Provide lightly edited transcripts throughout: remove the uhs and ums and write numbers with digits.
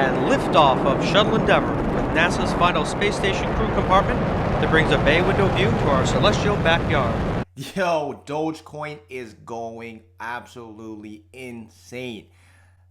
and liftoff of Shuttle Endeavour with NASA's final space station crew compartment that brings a bay window view to our celestial backyard. Yo, Dogecoin is going absolutely insane.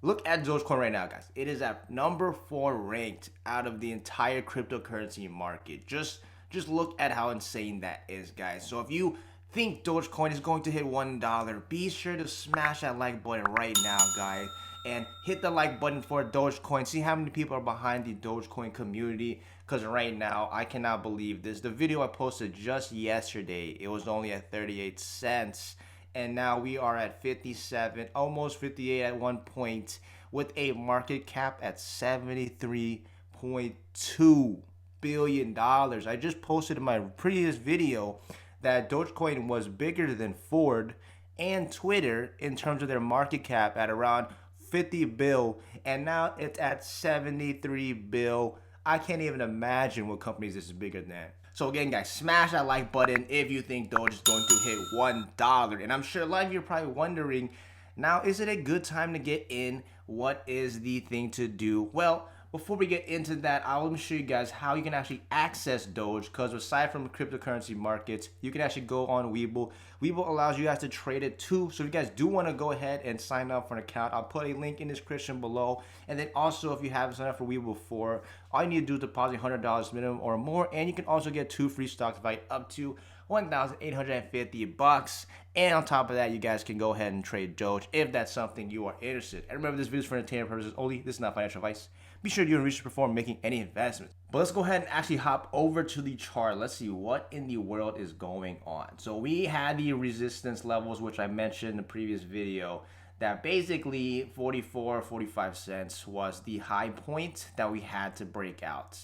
Look at Dogecoin right now, guys. It is at number 4 ranked out of the entire cryptocurrency market. Just look at how insane that is, guys. So if you think Dogecoin is going to hit $1, be sure to smash that like button right now, guys. And hit the like button for Dogecoin. See how many people are behind the Dogecoin community. Because right now, I cannot believe this. The video I posted just yesterday, it was only at 38 cents. And now we are at 57, almost 58 at one point, with a market cap at $73.2 billion. I just posted in my previous video that Dogecoin was bigger than Ford and Twitter in terms of their market cap at around 50 bill, and now it's at 73 bill. I can't even imagine what companies this is bigger than. So again, guys, smash that like button if you think Doge is going to hit $1. And I'm sure a lot of you are probably wondering, now is it a good time to get in? What is the thing to do? Well, before we get into that, I will show you guys how you can actually access Doge, because aside from cryptocurrency markets, you can actually go on Webull. Webull allows you guys to trade it too. So if you guys do want to go ahead and sign up for an account, I'll put a link in the description below. And then also, if you haven't signed up for Webull before, all you need to do is deposit $100 minimum or more. And you can also get 2 free stocks valued up to $1,850. And on top of that, you guys can go ahead and trade Doge if that's something you are interested. And remember, this video is for entertainment purposes only. This is not financial advice. Be sure to do your research before making any investments. But let's go ahead and actually hop over to the chart. Let's see what in the world is going on. So we had the resistance levels, which I mentioned in the previous video, that basically 45 cents was the high point that we had to break out.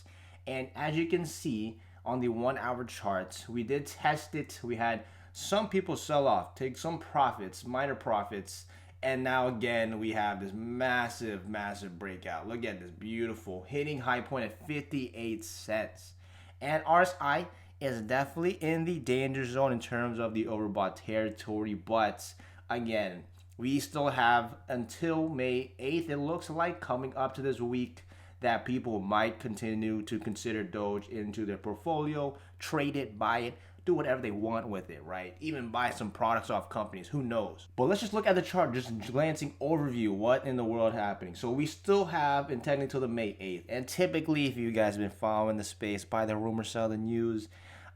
And as you can see on the 1 hour chart, we did test it. We had some people sell off, take some profits, minor profits. And now again, we have this massive breakout. Look at this, beautiful, hitting high point at 58 cents. And RSI is definitely in the danger zone in terms of the overbought territory. But again, we still have until May 8th, it looks like, coming up to this week, that people might continue to consider Doge into their portfolio, trade it, buy it, do whatever they want with it, right? Even buy some products off companies, who knows? But let's just look at the chart, just glancing overview, what in the world happening. So we still have, and technically till the May 8th, and typically if you guys have been following the space by the rumor cell, the news,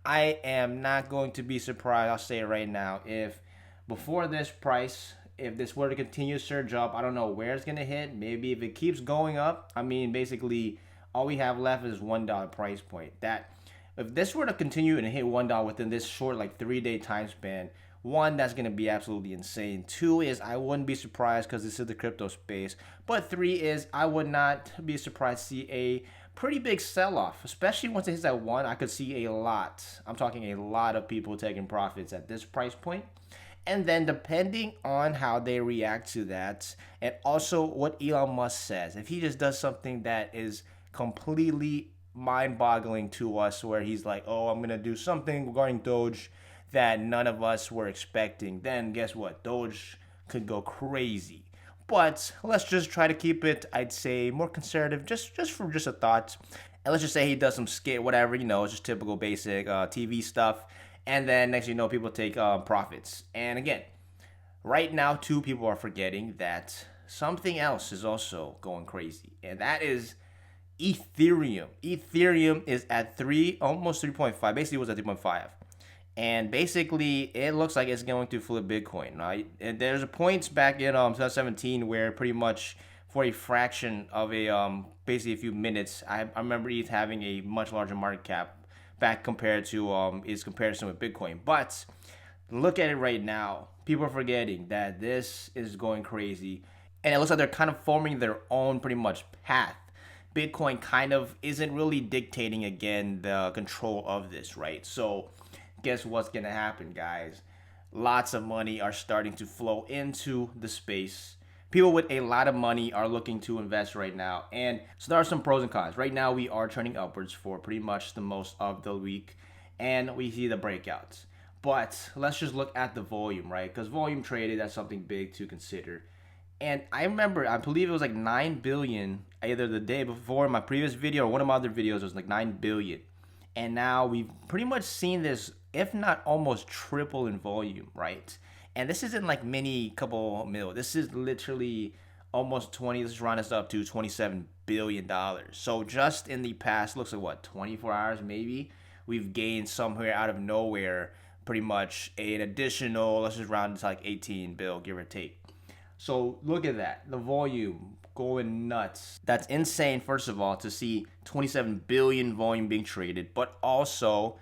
I am not going to be surprised, I'll say it right now, if before this price, if this were to continue to surge up, I don't know where it's gonna hit. Maybe if it keeps going up, I mean, basically all we have left is $1 price point. That if this were to continue and hit $1 within this short, like 3-day time span, one, that's going to be absolutely insane. 2 is I wouldn't be surprised because this is the crypto space. But 3 is I would not be surprised to see a pretty big sell-off, especially once it hits that 1. I could see a lot. I'm talking a lot of people taking profits at this price point. And then depending on how they react to that, and also what Elon Musk says, if he just does something that is completely mind-boggling to us, where he's like, oh, I'm gonna do something regarding Doge that none of us were expecting, then guess what? Doge could go crazy. But let's just try to keep it, I'd say, more conservative, just a thought. And let's just say he does some skit, whatever, you know, it's just typical basic TV stuff. And then next you know, people take profits. And again, right now too, people are forgetting that something else is also going crazy, and that is Ethereum. Ethereum is at almost 3.5. Basically, it was at 3.5. And basically, it looks like it's going to flip Bitcoin, right? And there's a point back in 2017 where pretty much for a fraction of basically a few minutes, I remember ETH having a much larger market cap back compared to its comparison with Bitcoin. But look at it right now. People are forgetting that this is going crazy. And it looks like they're kind of forming their own pretty much path. Bitcoin kind of isn't really dictating again the control of this, right? So guess what's gonna happen, guys? Lots of money are starting to flow into the space. People with a lot of money are looking to invest right now. And so there are some pros and cons. Right now we are turning upwards for pretty much the most of the week, and we see the breakouts. But let's just look at the volume, right? Because volume traded, that's something big to consider. And I remember, I believe it was like 9 billion either the day before in my previous video or one of my other videos. It was like 9 billion. And now we've pretty much seen this, if not almost triple in volume, right? And this isn't like mini couple mil. This is literally almost 20. Let's round this up to $27 billion. So just in the past, looks like what, 24 hours maybe, we've gained somewhere out of nowhere pretty much an additional, let's just round it to like 18 bill, give or take. So look at that, the volume going nuts. That's insane, first of all, to see 27 billion volume being traded, but also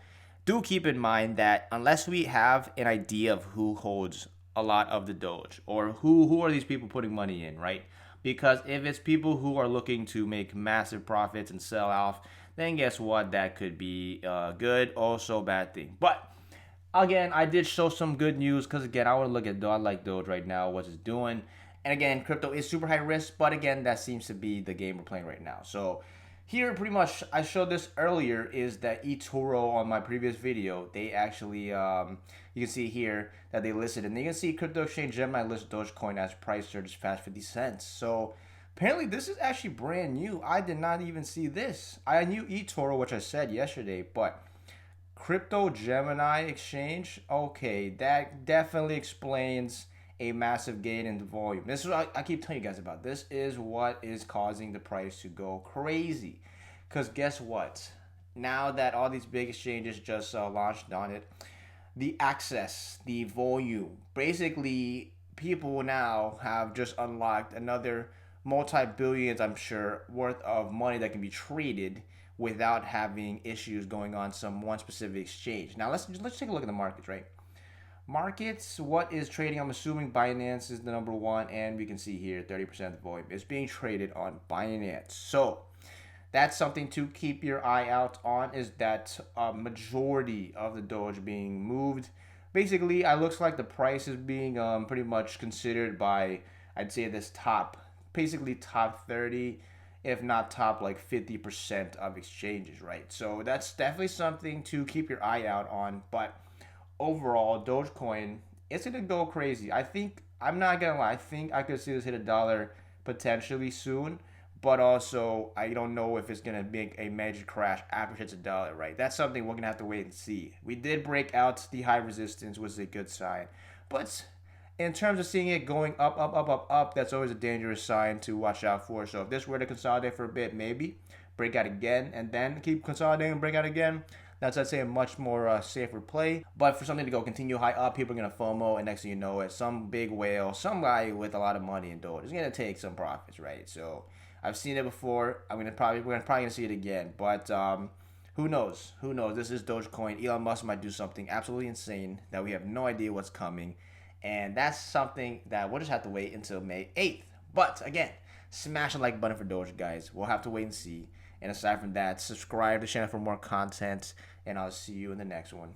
do keep in mind that unless we have an idea of who holds a lot of the Doge, or who are these people putting money in, right? Because if it's people who are looking to make massive profits and sell off, then guess what? That could be good, also bad thing. But again, I did show some good news because again, I want to look at Doge. I like Doge right now, what it's doing. And again, crypto is super high risk, but again, that seems to be the game we're playing right now. So here, pretty much, I showed this earlier, is that eToro on my previous video, they actually, you can see here that they listed, and you can see crypto exchange Gemini list Dogecoin as price surge past 50 cents. So apparently this is actually brand new. I did not even see this. I knew eToro, which I said yesterday, but Crypto Gemini exchange, okay, that definitely explains a massive gain in the volume. This is what I keep telling you guys about. This is what is causing the price to go crazy. Because guess what? Now that all these big exchanges just launched on it, the access, the volume, basically people now have just unlocked another multi-billions, I'm sure, worth of money that can be traded without having issues going on some one specific exchange. Now let's take a look at the markets, right? Markets, what is trading? I'm assuming Binance is the number one, and we can see here 30% of the volume is being traded on Binance. So that's something to keep your eye out on, is that a majority of the Doge being moved. Basically, it looks like the price is being pretty much considered by, I'd say, this top, basically top 30, if not top like 50% of exchanges, right? So that's definitely something to keep your eye out on. But overall, Dogecoin, it's gonna go crazy. I think, I'm not gonna lie, I think I could see this hit $1 potentially soon. But also, I don't know if it's gonna make a major crash after it hits $1, right? That's something we're gonna have to wait and see. We did break out the high resistance, which is a good sign. But in terms of seeing it going up, that's always a dangerous sign to watch out for. So if this were to consolidate for a bit, maybe break out again and then keep consolidating and break out again, that's, I'd say, a much more safer play. But for something to go continue high up, people are going to FOMO, and next thing you know it, some big whale, some guy with a lot of money in Doge is going to take some profits, right? So I've seen it before. We're probably going to see it again. But who knows? Who knows? This is Dogecoin. Elon Musk might do something absolutely insane that we have no idea what's coming. And that's something that we'll just have to wait until May 8th. But again, smash the like button for Doge, guys. We'll have to wait and see. And aside from that, subscribe to the channel for more content. And I'll see you in the next one.